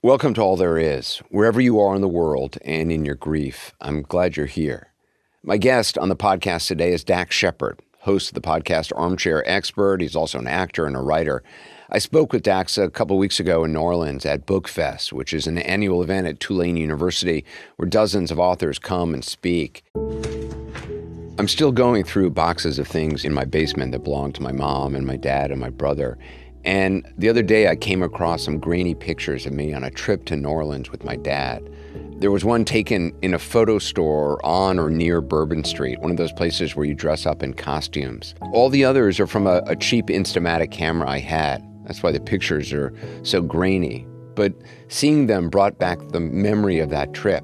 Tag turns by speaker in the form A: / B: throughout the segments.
A: Welcome to All There Is, wherever you are in the world and in your grief. I'm glad you're here. My guest on the podcast today is Dax Shepard, host of the podcast Armchair Expert. He's also an actor and a writer. I spoke with Dax a couple weeks ago in New Orleans at BookFest, which is an annual event at Tulane University where dozens of authors come and speak. I'm still going through boxes of things in my basement that belong to my mom and my dad and my brother. And the other day I came across some grainy pictures of me on a trip to New Orleans with my dad. There was one taken in a photo store on or near Bourbon Street, one of those places where you dress up in costumes. All the others are from a cheap Instamatic camera I had. That's why the pictures are so grainy. But seeing them brought back the memory of that trip,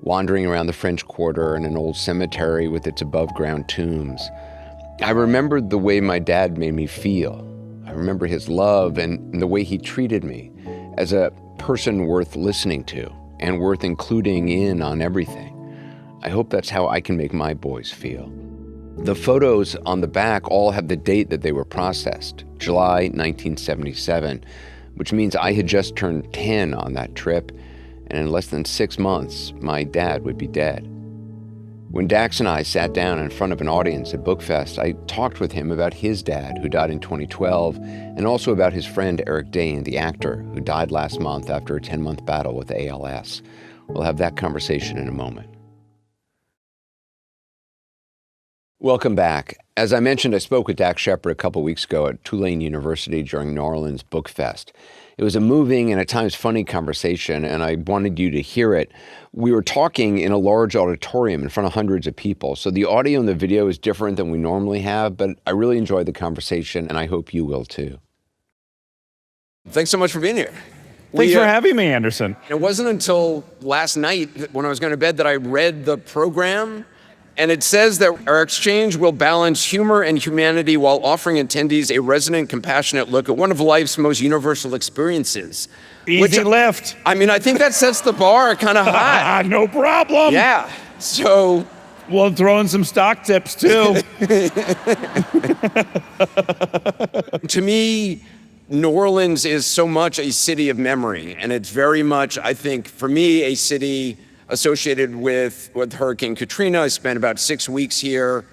A: wandering around the French Quarter in an old cemetery with its above-ground tombs. I remembered the way my dad made me feel. I remember his love and the way he treated me as a person worth listening to and worth including in on everything. I hope that's how I can make my boys feel. The photos on the back all have the date that they were processed, July 1977, which means I had just turned 10 on that trip, and in less than 6 months, my dad would be dead. When Dax and I sat down in front of an audience at BookFest, I talked with him about his dad, who died in 2012, and also about his friend Eric Dane, the actor, who died last month after a 10-month battle with ALS. We'll have that conversation in a moment. Welcome back. As I mentioned, I spoke with Dax Shepard a couple weeks ago at Tulane University during New Orleans BookFest. It was a moving and at times funny conversation, and I wanted you to hear it. We were talking in a large auditorium in front of hundreds of people, so the audio and the video is different than we normally have, but I really enjoyed the conversation, and I hope you will too. Thanks so much for being here.
B: Thanks for having me, Anderson.
A: It wasn't until last night when I was going to bed that I read the program. And it says that our exchange will balance humor and humanity while offering attendees a resonant, compassionate look at one of life's most universal experiences.
B: Easy lift.
A: I mean, I think that sets the bar kind of high.
B: No problem.
A: Yeah. So
B: we'll throw in some stock tips too.
A: To me, New Orleans is so much a city of memory. And it's very much, I think, for me, a city associated with Hurricane Katrina. I spent about 6 weeks here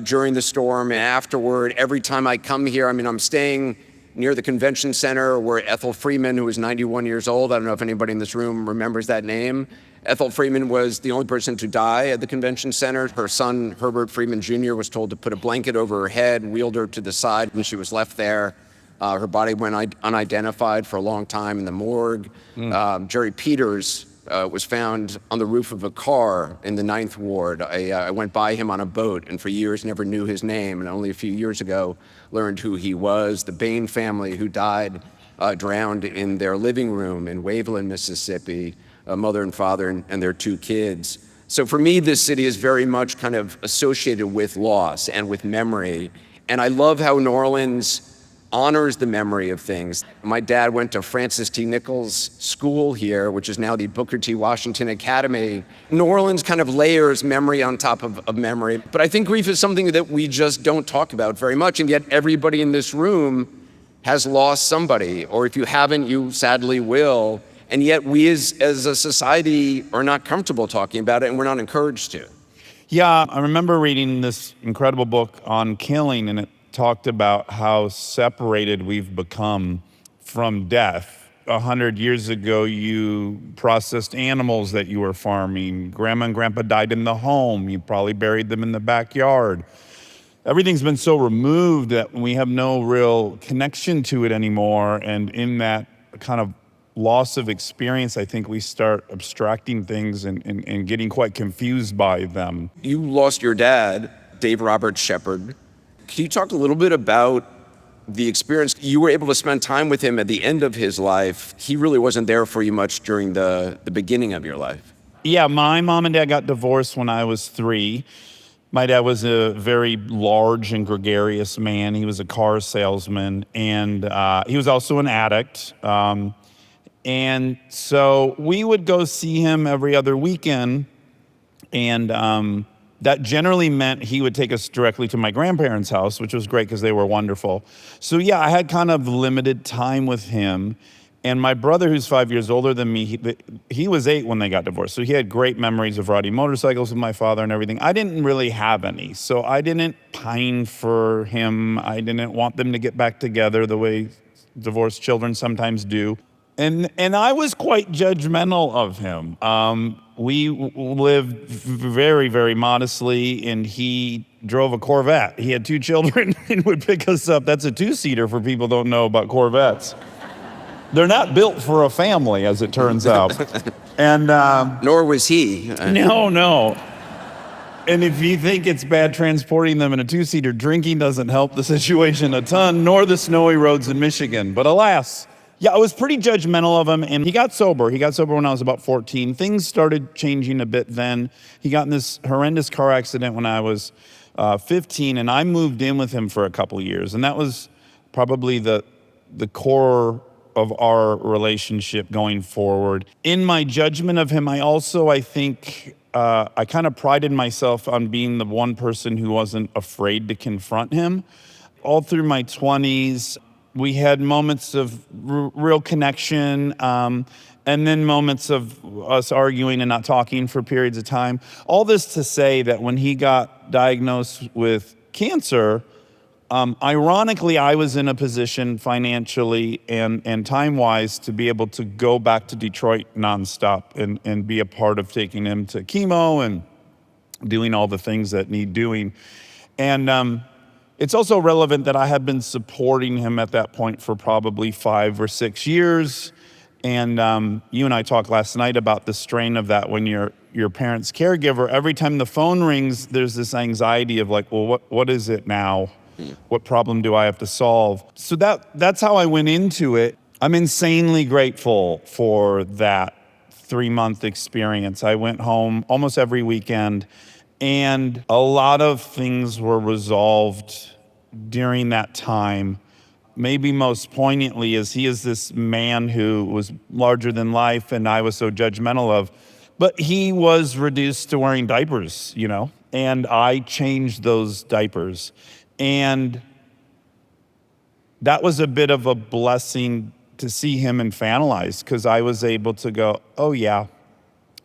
A: during the storm and afterward. Every time I come here, I'm staying near the convention center where Ethel Freeman, who is 91 years old, I don't know if anybody in this room remembers that name. Ethel Freeman was the only person to die at the convention center. Her son, Herbert Freeman Jr., was told to put a blanket over her head, wheeled her to the side when she was left there. Her body went unidentified for a long time in the morgue. Jerry Peters was found on the roof of a car in the 9th Ward. I went by him on a boat and for years never knew his name, and only a few years ago learned who he was. The Bain family, who died drowned in their living room in Waveland, Mississippi, a mother and father and their 2 kids. So for me, this city is very much kind of associated with loss and with memory. And I love how New Orleans honors the memory of things. My dad went to Francis T. Nichols School here, which is now the Booker T. Washington Academy. New Orleans kind of layers memory on top of memory. But I think grief is something that we just don't talk about very much, and yet everybody in this room has lost somebody, or if you haven't, you sadly will. And yet we as a society are not comfortable talking about it, and we're not encouraged to.
B: Yeah, I remember reading this incredible book on killing, and it talked about how separated we've become from death. 100 years ago, you processed animals that you were farming. Grandma and grandpa died in the home. You probably buried them in the backyard. Everything's been so removed that we have no real connection to it anymore. And in that kind of loss of experience, I think we start abstracting things and getting quite confused by them.
A: You lost your dad, Dave Robert Shepard. Can you talk a little bit about the experience? You were able to spend time with him at the end of his life. He really wasn't there for you much during the beginning of your life.
B: Yeah, my mom and dad got divorced when I was 3. My dad was a very large and gregarious man. He was a car salesman, and he was also an addict. And so we would go see him every other weekend, and that generally meant he would take us directly to my grandparents' house, which was great because they were wonderful. So yeah, I had kind of limited time with him. And my brother, who's 5 years older than me, he was 8 when they got divorced. So he had great memories of riding motorcycles with my father and everything. I didn't really have any. So I didn't pine for him. I didn't want them to get back together the way divorced children sometimes do. And I was quite judgmental of him. We lived very, very modestly, and he drove a Corvette. He had 2 children and would pick us up. That's a 2-seater for people who don't know about Corvettes. They're not built for a family, as it turns out. And
A: Nor was he.
B: no. And if you think it's bad transporting them in a 2-seater, drinking doesn't help the situation a ton, nor the snowy roads in Michigan. But alas, yeah, I was pretty judgmental of him, and he got sober. He got sober when I was about 14. Things started changing a bit then. He got in this horrendous car accident when I was 15, and I moved in with him for a couple of years. And that was probably the core of our relationship going forward. In my judgment of him, I think I kind of prided myself on being the one person who wasn't afraid to confront him. All through my 20s, we had moments of real connection, and then moments of us arguing and not talking for periods of time. All this to say that when he got diagnosed with cancer, ironically, I was in a position financially and time-wise to be able to go back to Detroit nonstop and be a part of taking him to chemo and doing all the things that need doing. And it's also relevant that I had been supporting him at that point for probably 5 or 6 years. And you and I talked last night about the strain of that when you're your parent's caregiver. Every time the phone rings, there's this anxiety of like, well, what is it now? What problem do I have to solve? So that's how I went into it. I'm insanely grateful for that 3-month experience. I went home almost every weekend, and a lot of things were resolved during that time. Maybe most poignantly is he is this man who was larger than life and I was so judgmental of, but he was reduced to wearing diapers, and I changed those diapers. And that was a bit of a blessing to see him infantilized, because I was able to go, oh yeah,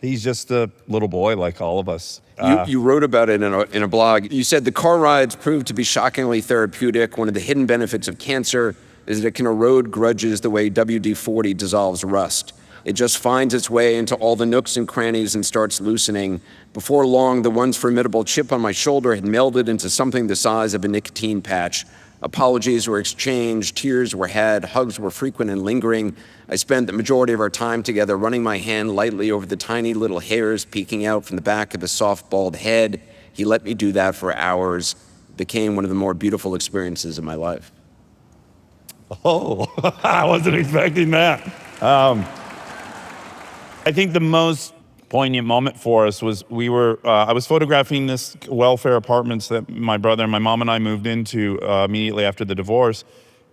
B: he's just a little boy like all of us.
A: You wrote about it in a blog. You said the car rides proved to be shockingly therapeutic. One of the hidden benefits of cancer is that it can erode grudges the way WD-40 dissolves rust. It just finds its way into all the nooks and crannies and starts loosening. Before long, the once formidable chip on my shoulder had melded into something the size of a nicotine patch. Apologies were exchanged, tears were had, hugs were frequent and lingering. I spent the majority of our time together running my hand lightly over the tiny little hairs peeking out from the back of his soft, bald head. He let me do that for hours. It became one of the more beautiful experiences of my life.
B: Oh, I wasn't expecting that. I think the most poignant moment for us was I was photographing this welfare apartments that my brother and my mom and I moved into immediately after the divorce.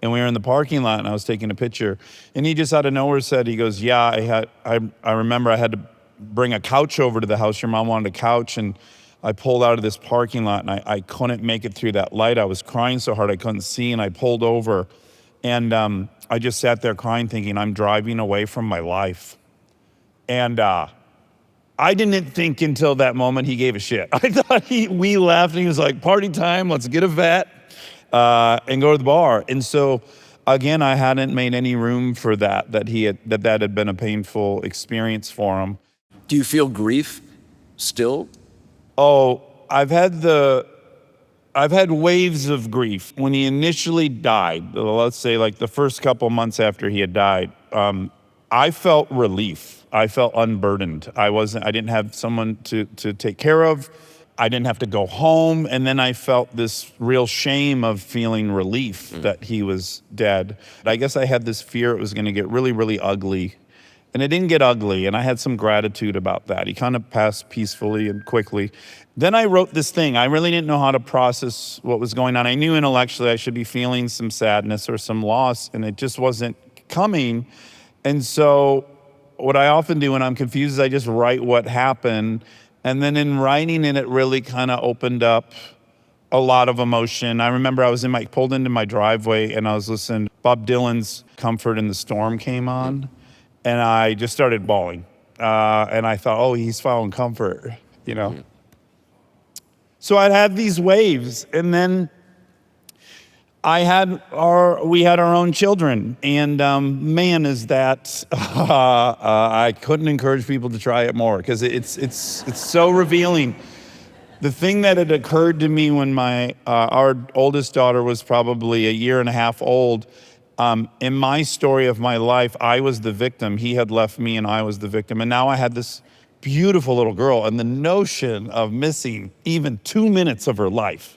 B: And we were in the parking lot and I was taking a picture. And he just out of nowhere said, he goes, yeah, I remember I had to bring a couch over to the house. Your mom wanted a couch. And I pulled out of this parking lot and I couldn't make it through that light. I was crying so hard I couldn't see, and I pulled over. And I just sat there crying thinking, I'm driving away from my life. And I didn't think until that moment he gave a shit. I thought we left and he was like, party time, let's get a vet and go to the bar. And so again, I hadn't made any room for that had been a painful experience for him.
A: Do you feel grief still?
B: Oh, I've had waves of grief. When he initially died, let's say like the first couple months after he had died, I felt relief. I felt unburdened. I didn't have someone to take care of. I didn't have to go home. And then I felt this real shame of feeling relief that he was dead. I guess I had this fear it was going to get really, really ugly. And it didn't get ugly, and I had some gratitude about that. He kind of passed peacefully and quickly. Then I wrote this thing. I really didn't know how to process what was going on. I knew intellectually I should be feeling some sadness or some loss, and it just wasn't coming. And so what I often do when I'm confused is I just write what happened. And then in writing it really kind of opened up a lot of emotion. I remember I was pulled into my driveway and I was listening Bob Dylan's Comfort in the Storm came on, and I just started bawling. And I thought, oh, he's found comfort, you know? So I'd had these waves, and then we had our own children, and man, is that I couldn't encourage people to try it more, because it's so revealing. The thing that had occurred to me when our oldest daughter was probably a year and a half old, in my story of my life, I was the victim. He had left me, and I was the victim, and now I had this beautiful little girl, and the notion of missing even 2 minutes of her life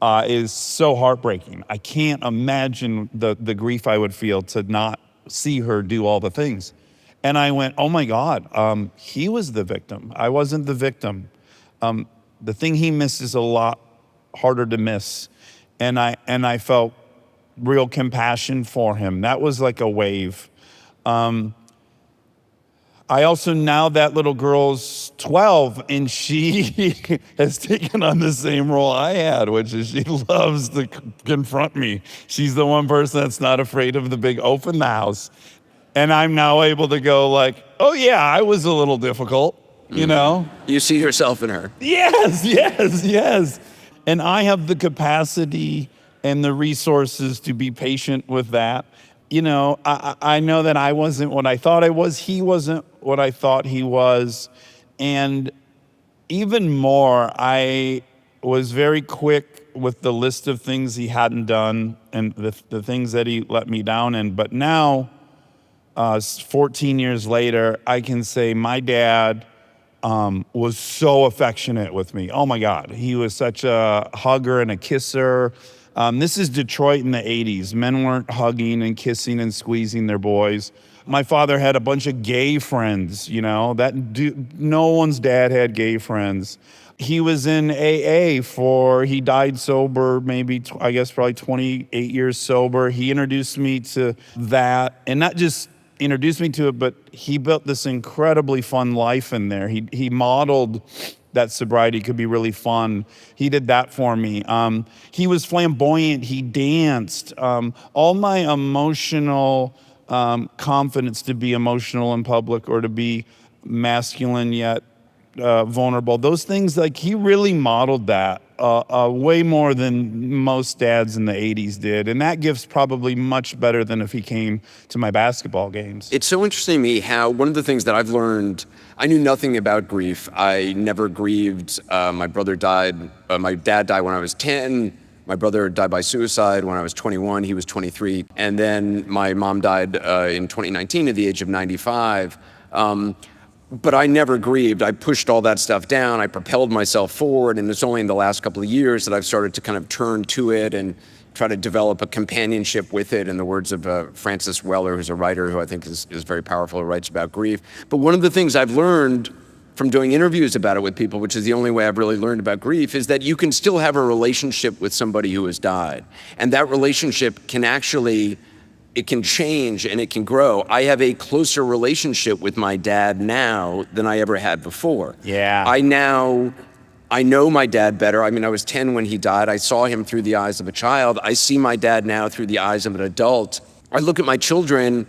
B: is so heartbreaking. I can't imagine the grief I would feel to not see her do all the things. And I went, oh my God, he was the victim. I wasn't the victim. The thing he missed is a lot harder to miss. And I felt real compassion for him. That was like a wave. I also, now that little girl's 12, and she has taken on the same role I had, which is she loves to confront me. She's the one person that's not afraid of the big open the house. And I'm now able to go like, oh yeah, I was a little difficult, you know?
A: You see yourself in her.
B: Yes. And I have the capacity and the resources to be patient with that. You know, I know that I wasn't what I thought I was. He wasn't what I thought he was. And even more, I was very quick with the list of things he hadn't done and the things that he let me down in. But now, 14 years later, I can say my dad was so affectionate with me. Oh my God, he was such a hugger and a kisser. This is Detroit in the 80s. Men weren't hugging and kissing and squeezing their boys. My father had a bunch of gay friends, you know, no one's dad had gay friends. He was in AA he died sober, probably 28 years sober. He introduced me to that, and not just introduced me to it, but he built this incredibly fun life in there. He modeled that sobriety could be really fun. He did that for me. He was flamboyant. He danced. All my emotional confidence to be emotional in public or to be masculine yet vulnerable, those things, like he really modeled that way more than most dads in the 80s did. And that gift's probably much better than if he came to my basketball games.
A: It's so interesting to me how one of the things that I've learned, I knew nothing about grief. I never grieved. My brother died. My dad died when I was 10. My brother died by suicide when I was 21. He was 23. And then my mom died in 2019 at the age of 95. But I never grieved. I pushed all that stuff down. I propelled myself forward. And it's only in the last couple of years that I've started to kind of turn to it and try to develop a companionship with it, in the words of Francis Weller, who's a writer who I think is very powerful, who writes about grief. But one of the things I've learned from doing interviews about it with people, which is the only way I've really learned about grief, is that you can still have a relationship with somebody who has died. And that relationship can actually, it can change and it can grow. I have a closer relationship with my dad now than I ever had before.
B: Yeah.
A: I know my dad better. I mean, I was 10 when he died. I saw him through the eyes of a child. I see my dad now through the eyes of an adult. I look at my children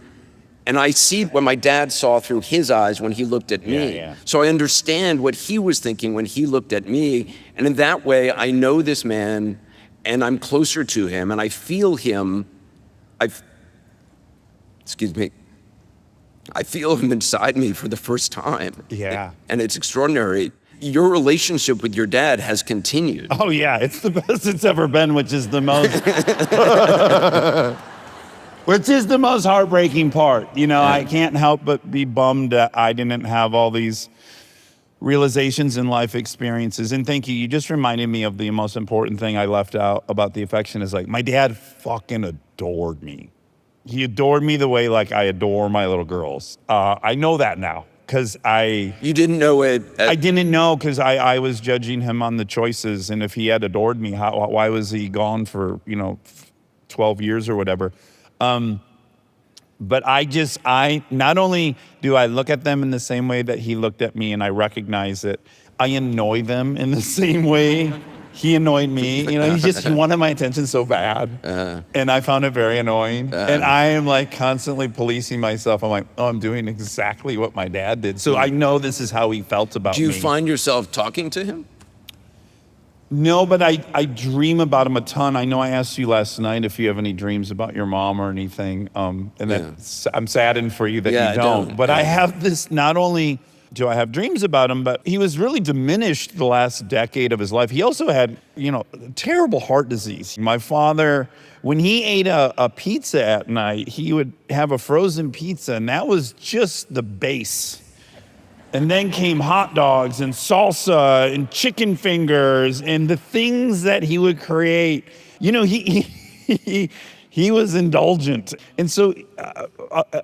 A: and I see what my dad saw through his eyes when he looked at me.
B: Yeah.
A: So I understand what he was thinking when he looked at me. And in that way, I know this man and I'm closer to him and I feel him. I feel him inside me for the first time.
B: Yeah.
A: And it's extraordinary. Your relationship with your dad has continued.
B: Oh yeah, it's the best it's ever been, which is the most heartbreaking part. You know, I can't help but be bummed that I didn't have all these realizations and life experiences. And thank you. You just reminded me of the most important thing I left out about the affection is like, my dad fucking adored me. He adored me the way like I adore my little girls. I know that now. Because
A: You didn't know it.
B: I didn't know because I was judging him on the choices. And if he had adored me, why was he gone for, 12 years or whatever? But I not only do I look at them in the same way that he looked at me and I recognize it, I annoy them in the same way he annoyed me. He wanted my attention so bad. And I found it very annoying. And I am like constantly policing myself. I'm like, oh, I'm doing exactly what my dad did. So I know this is how he felt about me.
A: Do you find yourself talking to him?
B: No, but I dream about him a ton. I know I asked you last night if you have any dreams about your mom or anything. And I'm saddened for you that
A: Yeah,
B: you
A: I
B: don't.
A: don't.
B: But I have this, not only do I have dreams about him, but he was really diminished the last decade of his life. He also had, terrible heart disease. My father, when he ate a pizza at night, he would have a frozen pizza, and that was just the base. And then came hot dogs and salsa and chicken fingers and the things that he would create. He was indulgent. And so,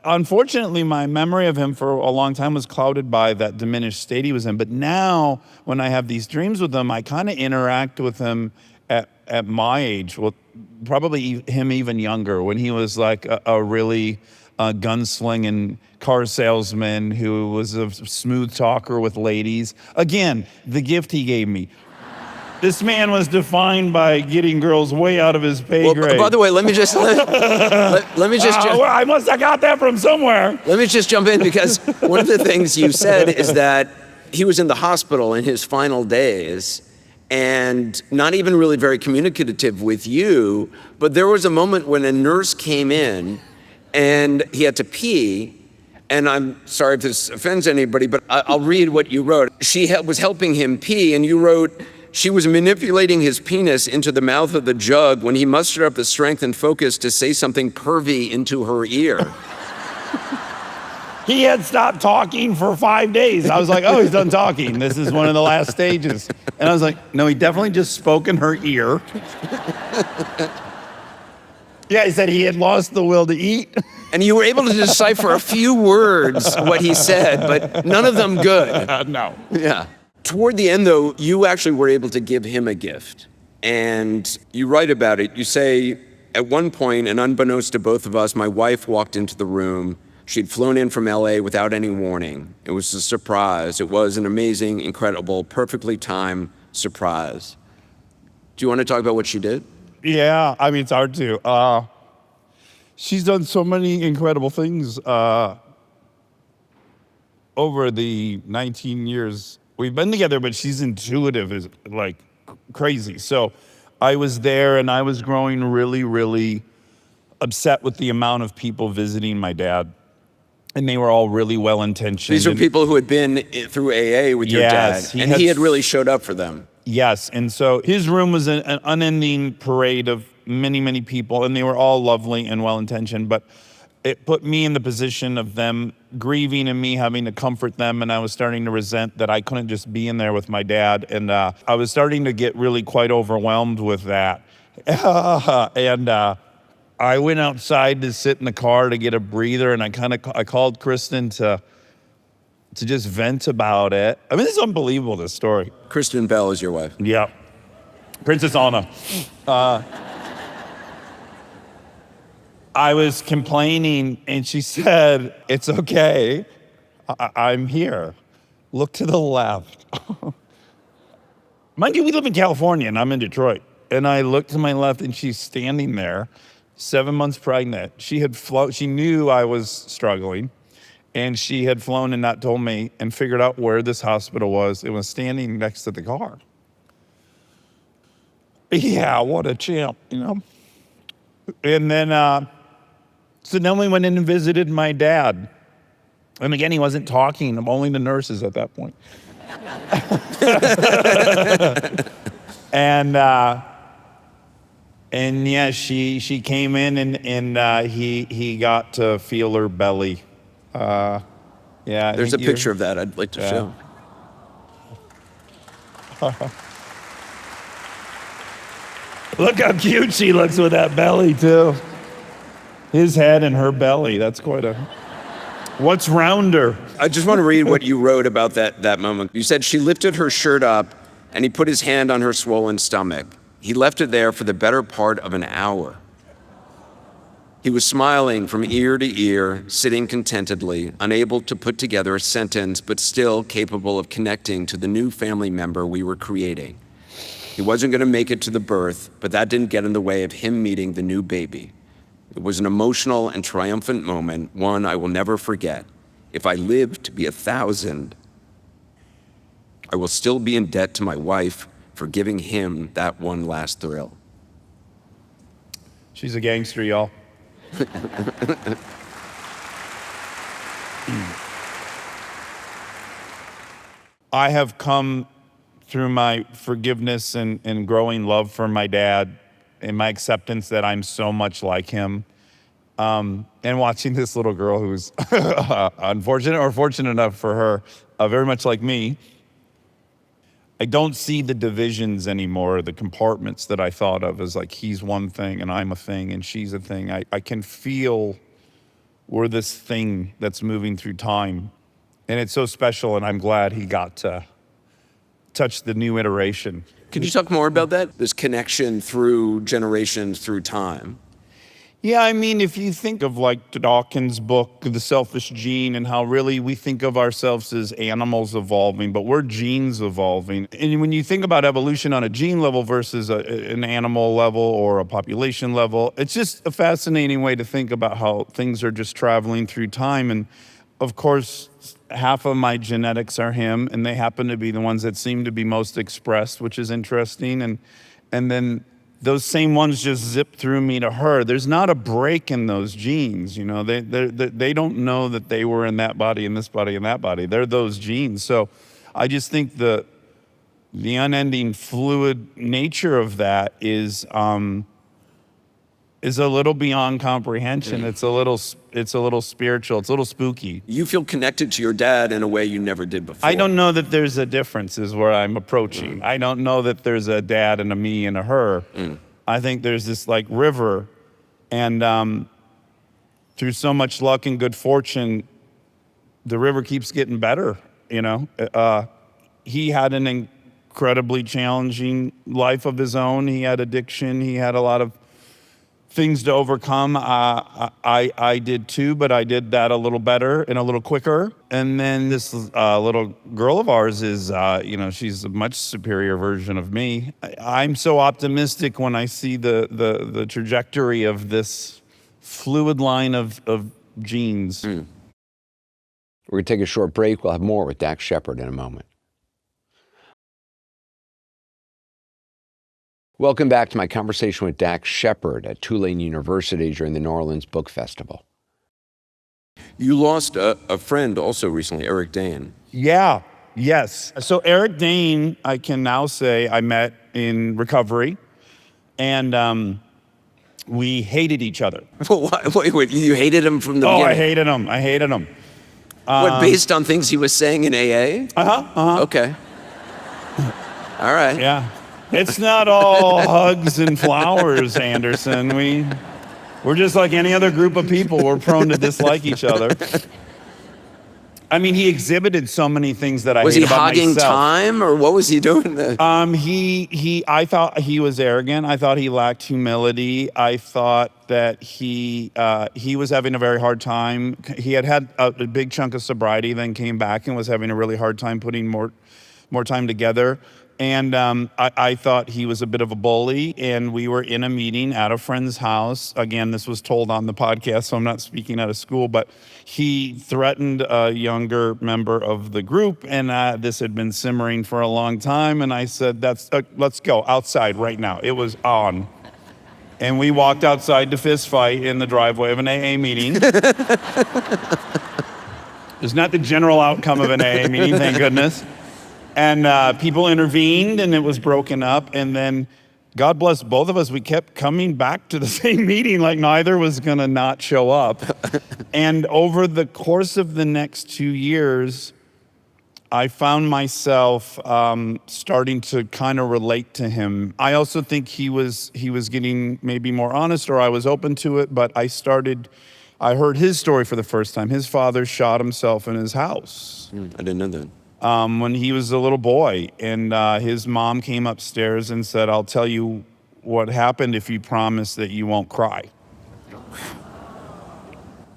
B: unfortunately, my memory of him for a long time was clouded by that diminished state he was in. But now, when I have these dreams with him, I kind of interact with him at my age, well, probably him even younger, when he was like a really gunslinging car salesman who was a smooth talker with ladies. Again, the gift he gave me. This man was defined by getting girls way out of his pay grade.
A: By the way, let me just
B: I must have got that from somewhere.
A: Let me just jump in, because one of the things you said is that he was in the hospital in his final days and not even really very communicative with you, but there was a moment when a nurse came in and he had to pee. And I'm sorry if this offends anybody, but I'll read what you wrote. She was helping him pee, and you wrote, she was manipulating his penis into the mouth of the jug when he mustered up the strength and focus to say something pervy into her ear.
B: He had stopped talking for 5 days. I was like, oh, he's done talking. This is one of the last stages. And I was like, no, he definitely just spoke in her ear. Yeah, he said he had lost the will to eat.
A: And you were able to decipher a few words what he said, but none of them good.
B: No.
A: Yeah. Toward the end, though, you actually were able to give him a gift. And you write about it. You say, at one point, and unbeknownst to both of us, my wife walked into the room. She'd flown in from LA without any warning. It was a surprise. It was an amazing, incredible, perfectly timed surprise. Do you want to talk about what she did?
B: Yeah, I mean, it's hard to. She's done so many incredible things over the 19 years we've been together, but she's intuitive as like crazy. So I was there, and I was growing really, really upset with the amount of people visiting my dad. And they were all really well-intentioned.
A: These are people who had been through AA with your dad, and he had really showed up for them.
B: Yes, and so his room was an unending parade of many, many people, and they were all lovely and well-intentioned, but it put me in the position of them grieving and me having to comfort them, and I was starting to resent that I couldn't just be in there with my dad, and I was starting to get really quite overwhelmed with that. And I went outside to sit in the car to get a breather, and I called Kristen to just vent about it. I mean, this is unbelievable, this story.
A: Kristen Bell is your wife.
B: Yeah. Princess Anna. I was complaining, and she said, it's okay. I'm here. Look to the left. Mind you, we live in California, and I'm in Detroit. And I looked to my left, and she's standing there, 7 months pregnant. She knew I was struggling, and she had flown and not told me and figured out where this hospital was. It was standing next to the car. Yeah, what a champ, And then, so then we went in and visited my dad. And again, he wasn't talking, only the nurses at that point. And yeah, she came in and he got to feel her belly. Yeah.
A: There's a picture of that I'd like to show.
B: Look how cute she looks with that belly too. His head and her belly. That's quite a. What's rounder?
A: I just want to read what you wrote about that moment. You said she lifted her shirt up and he put his hand on her swollen stomach. He left it there for the better part of an hour. He was smiling from ear to ear, sitting contentedly, unable to put together a sentence, but still capable of connecting to the new family member we were creating. He wasn't going to make it to the birth, but that didn't get in the way of him meeting the new baby. It was an emotional and triumphant moment, one I will never forget. If I live to be 1,000, I will still be in debt to my wife for giving him that one last thrill.
B: She's a gangster, y'all. I have come through my forgiveness and growing love for my dad and my acceptance that I'm so much like him. And watching this little girl who's unfortunate or fortunate enough for her, very much like me, I don't see the divisions anymore, the compartments that I thought of as like he's one thing and I'm a thing and she's a thing. I can feel we're this thing that's moving through time. And it's so special, and I'm glad he got to touch the new iteration.
A: Could you talk more about that? This connection through generations, through time.
B: Yeah, I mean, if you think of like Dawkins' book, The Selfish Gene, and how really we think of ourselves as animals evolving, but we're genes evolving. And when you think about evolution on a gene level versus an animal level or a population level, it's just a fascinating way to think about how things are just traveling through time. And of course, half of my genetics are him, and they happen to be the ones that seem to be most expressed, which is interesting. And then those same ones just zip through me to her. There's not a break in those genes, you know. They don't know that they were in that body and this body and that body. They're those genes. So I just think the unending fluid nature of that is a little beyond comprehension. It's a little spiritual. It's a little spooky.
A: You feel connected to your dad in a way you never did before.
B: I don't know that there's a difference is where I'm approaching. I don't know that there's a dad and a me and a her. I think there's this like river, and through so much luck and good fortune, the river keeps getting better, you know. He had an incredibly challenging life of his own. He had addiction. He had a lot of things to overcome. I did too, but I did that a little better and a little quicker. And then this little girl of ours is, she's a much superior version of me. I'm so optimistic when I see the trajectory of this fluid line of genes.
A: We're going to take a short break. We'll have more with Dax Shepard in a moment. Welcome back to my conversation with Dax Shepard at Tulane University during the New Orleans Book Festival. You lost a friend also recently, Eric Dane.
B: Yeah, yes. So Eric Dane, I can now say I met in recovery, and we hated each other.
A: Wait, you hated him from the beginning?
B: I hated him.
A: What, based on things he was saying in AA? Okay. All right.
B: Yeah. It's not all hugs and flowers, Anderson. We're just like any other group of people. We're prone to dislike each other. I mean, he exhibited so many things that I hate about myself. Was he hogging
A: time, or what was he doing?
B: I thought he was arrogant. I thought he lacked humility. I thought that he was having a very hard time. He had a big chunk of sobriety, then came back and was having a really hard time putting more time together. And I thought he was a bit of a bully, and we were in a meeting at a friend's house. Again, this was told on the podcast, so I'm not speaking out of school, but he threatened a younger member of the group, and this had been simmering for a long time, and I said, let's go outside right now. It was on. And we walked outside to fist fight in the driveway of an AA meeting. It's not the general outcome of an AA meeting, thank goodness. And people intervened, and it was broken up. And then, God bless both of us, we kept coming back to the same meeting, like neither was going to not show up. And over the course of the next 2 years, I found myself starting to kind of relate to him. I also think he was getting maybe more honest, or I was open to it, but I heard his story for the first time. His father shot himself in his house.
A: I didn't know that.
B: When he was a little boy, and his mom came upstairs and said, "I'll tell you what happened if you promise that you won't cry."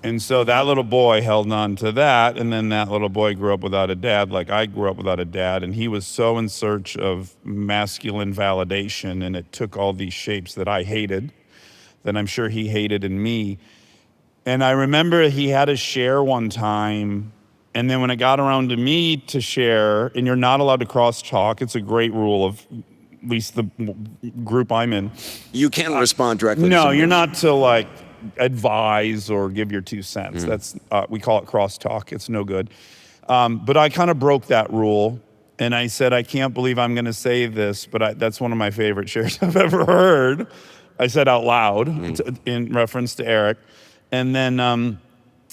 B: And so that little boy held on to that, and then that little boy grew up without a dad, like I grew up without a dad, and he was so in search of masculine validation, and it took all these shapes that I hated, that I'm sure he hated in me. And I remember he had a share one time, and then when it got around to me to share, and you're not allowed to cross talk, it's a great rule of at least the group I'm in.
C: You can't respond directly to
B: No,
C: somebody.
B: you're not to like advise or give your 2 cents. That's we call it crosstalk. It's no good. But I kind of broke that rule, and I said, I can't believe I'm going to say this, but that's one of my favorite shares I've ever heard. I said out loud in reference to Eric, and then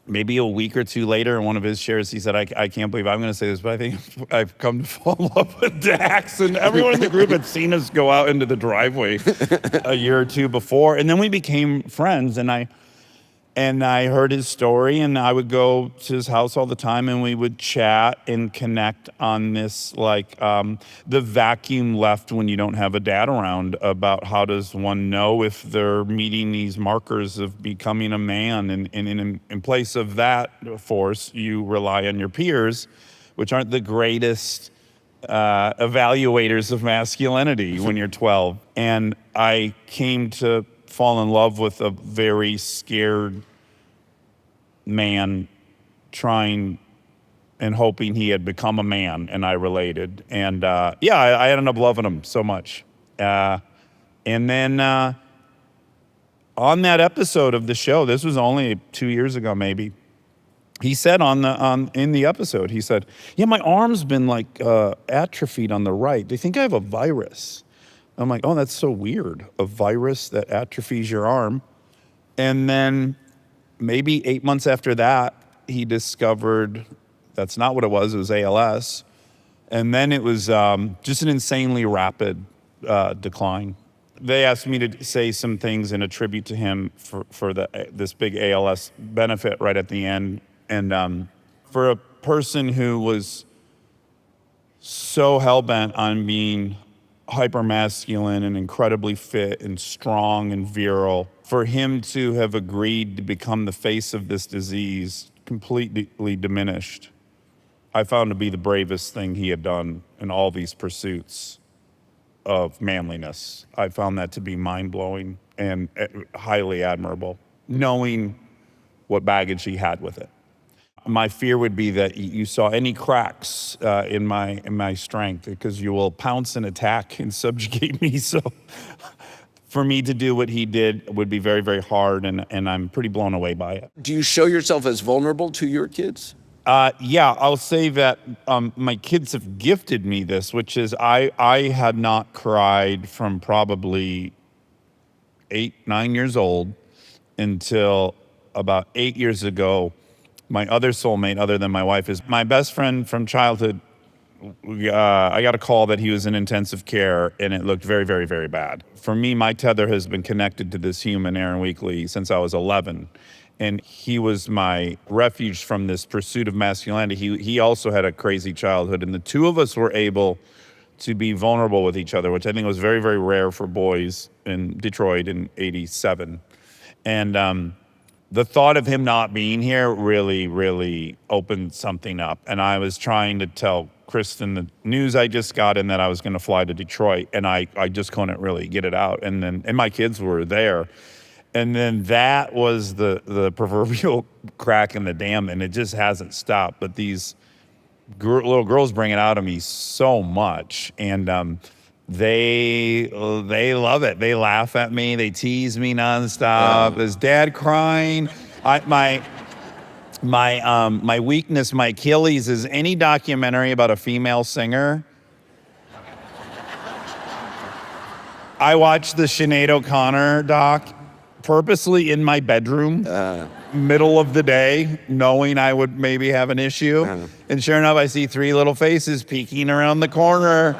B: maybe a week or two later in one of his shares, he said, I can't believe I'm going to say this, but I think I've come to fall in love with Dax. And everyone in the group had seen us go out into the driveway a year or two before. And then we became friends, and I heard his story, and I would go to his house all the time, and we would chat and connect on this, like the vacuum left when you don't have a dad around, about how does one know if they're meeting these markers of becoming a man. And in place of that force, you rely on your peers, which aren't the greatest evaluators of masculinity when you're 12. And I came to fall in love with a very scared man trying and hoping he had become a man, and I related. And I ended up loving him so much. And then on that episode of the show, this was only 2 years ago maybe, he said in the episode, he said, yeah, my arm's been like atrophied on the right. They think I have a virus. I'm like, oh, that's so weird. A virus that atrophies your arm. And then maybe 8 months after that, he discovered that's not what it was this. And then it was just an insanely rapid decline. They asked me to say some things in a tribute to him for this big ALS benefit right at the end. And for a person who was so hell-bent on being hyper-masculine and incredibly fit and strong and virile, for him to have agreed to become the face of this disease completely diminished, I found to be the bravest thing he had done in all these pursuits of manliness. I found that to be mind-blowing and highly admirable, knowing what baggage he had with it. My fear would be that you saw any cracks in my strength, because you will pounce and attack and subjugate me. So for me to do what he did would be very, very hard, and I'm pretty blown away by it.
C: Do you show yourself as vulnerable to your kids?
B: Yeah, I'll say that my kids have gifted me this, which is I had not cried from probably 8, 9 years old until about 8 years ago. My other soulmate, other than my wife, is my best friend from childhood. I got a call that he was in intensive care, and it looked very, very, very bad. For me, my tether has been connected to this human, Aaron Weekly, since I was 11. And he was my refuge from this pursuit of masculinity. He also had a crazy childhood, and the two of us were able to be vulnerable with each other, which I think was very, very rare for boys in Detroit in '87. And the thought of him not being here really, really opened something up. And I was trying to tell Kristen the news I just got, and that I was going to fly to Detroit, and I just couldn't really get it out. And my kids were there. And then that was the proverbial crack in the dam, and it just hasn't stopped. But these little girls bring it out of me so much, and they love it. They laugh at me. They tease me nonstop. Is Dad crying? My weakness, my Achilles, is any documentary about a female singer. I watched the Sinead O'Connor doc purposely in my bedroom, middle of the day, knowing I would maybe have an issue. And sure enough, I see 3 little faces peeking around the corner.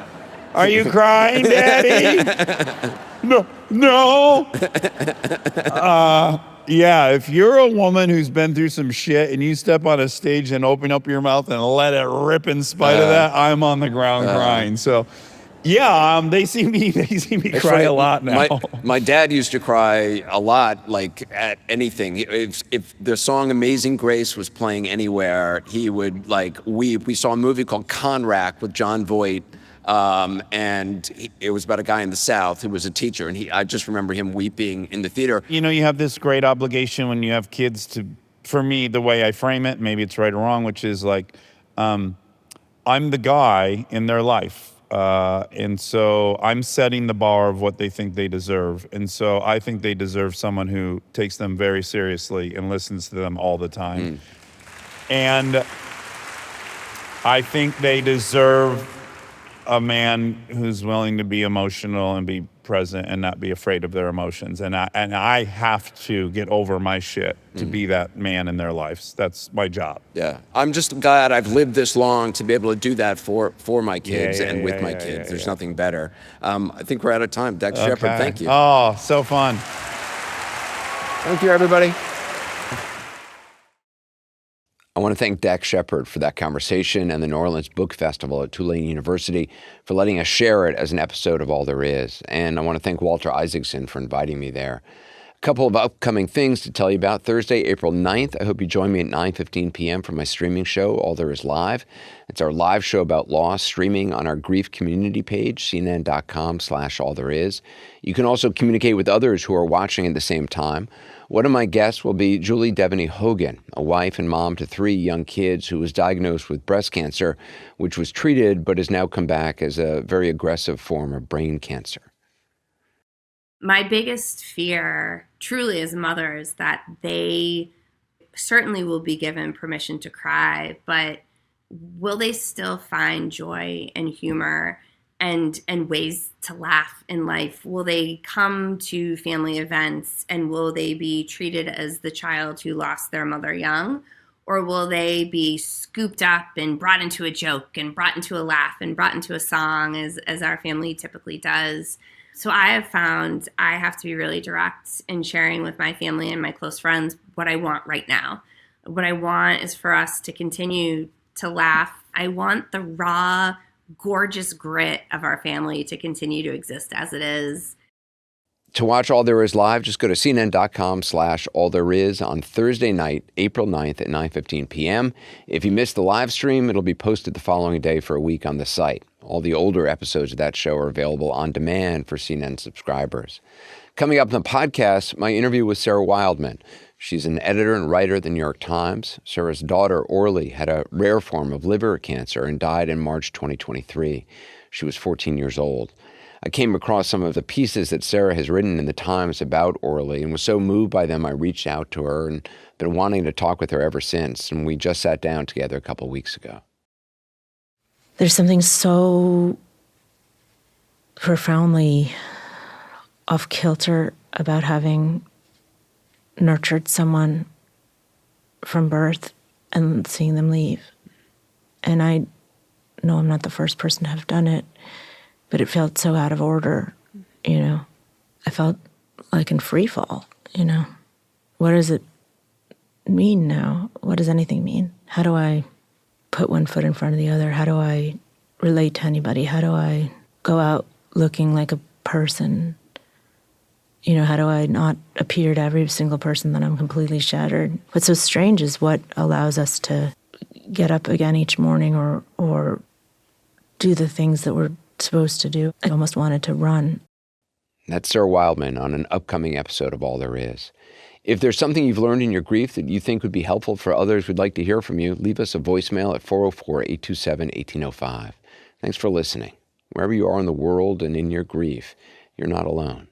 B: Are you crying, Daddy? No. Yeah, if you're a woman who's been through some shit and you step on a stage and open up your mouth and let it rip in spite of that, I'm on the ground crying. So Yeah, they see me cry a lot now.
C: My dad used to cry a lot, like at anything. If the song "Amazing Grace" was playing anywhere, he would like weep. We saw a movie called Conrack with John Voight, it was about a guy in the South who was a teacher, and I just remember him weeping in the theater.
B: You know, you have this great obligation when you have kids to, for me, the way I frame it, maybe it's right or wrong, which is like, I'm the guy in their life. And so I'm setting the bar of what they think they deserve. And so I think they deserve someone who takes them very seriously and listens to them all the time. And I think they deserve a man who's willing to be emotional and be present and not be afraid of their emotions. And I have to get over my shit to be that man in their lives. That's my job.
C: Yeah, I'm just glad I've lived this long to be able to do that for my kids and with my kids. There's nothing better. I think we're out of time. Dax Shepard, thank you.
B: Oh, so fun.
C: Thank you, everybody.
A: I want to thank Dax Shepard for that conversation and the New Orleans Book Festival at Tulane University for letting us share it as an episode of All There Is. And I want to thank Walter Isaacson for inviting me there. A couple of upcoming things to tell you about. Thursday, April 9th, I hope you join me at 9:15 p.m. for my streaming show, All There Is Live. It's our live show about loss, streaming on our grief community page, cnn.com/allthereis. You can also communicate with others who are watching at the same time. One of my guests will be Julie Devaney Hogan, a wife and mom to 3 young kids who was diagnosed with breast cancer, which was treated but has now come back as a very aggressive form of brain cancer.
D: My biggest fear, truly as a mother, is that they certainly will be given permission to cry, but will they still find joy and humor and ways to laugh in life? Will they come to family events and will they be treated as the child who lost their mother young? Or will they be scooped up and brought into a joke and brought into a laugh and brought into a song as our family typically does? So I have found I have to be really direct in sharing with my family and my close friends what I want right now. What I want is for us to continue to laugh. I want the raw, gorgeous grit of our family to continue to exist as it is.
A: To watch All There Is live, just go to cnn.com/allthereis on Thursday night, April 9th at 9:15 p.m. If you missed the live stream, it'll be posted the following day for a week on the site. All the older episodes of that show are available on demand for CNN subscribers. Coming up in the podcast, my interview with Sarah Wildman. She's an editor and writer at the New York Times. Sarah's daughter, Orly, had a rare form of liver cancer and died in March 2023. She was 14 years old. I came across some of the pieces that Sarah has written in the Times about Orly and was so moved by them I reached out to her and been wanting to talk with her ever since, and we just sat down together a couple weeks ago.
E: There's something so profoundly off-kilter about having nurtured someone from birth and seeing them leave. And I know I'm not the first person to have done it, but it felt so out of order, you know. I felt like in free fall, you know. What does it mean now? What does anything mean? How do I put one foot in front of the other? How do I relate to anybody? How do I go out looking like a person? You know, how do I not appear to every single person that I'm completely shattered? What's so strange is what allows us to get up again each morning or do the things that we're supposed to do. I almost wanted to run.
A: That's Sarah Wildman on an upcoming episode of All There Is. If there's something you've learned in your grief that you think would be helpful for others who'd like to hear from you, leave us a voicemail at 404-827-1805. Thanks for listening. Wherever you are in the world and in your grief, you're not alone.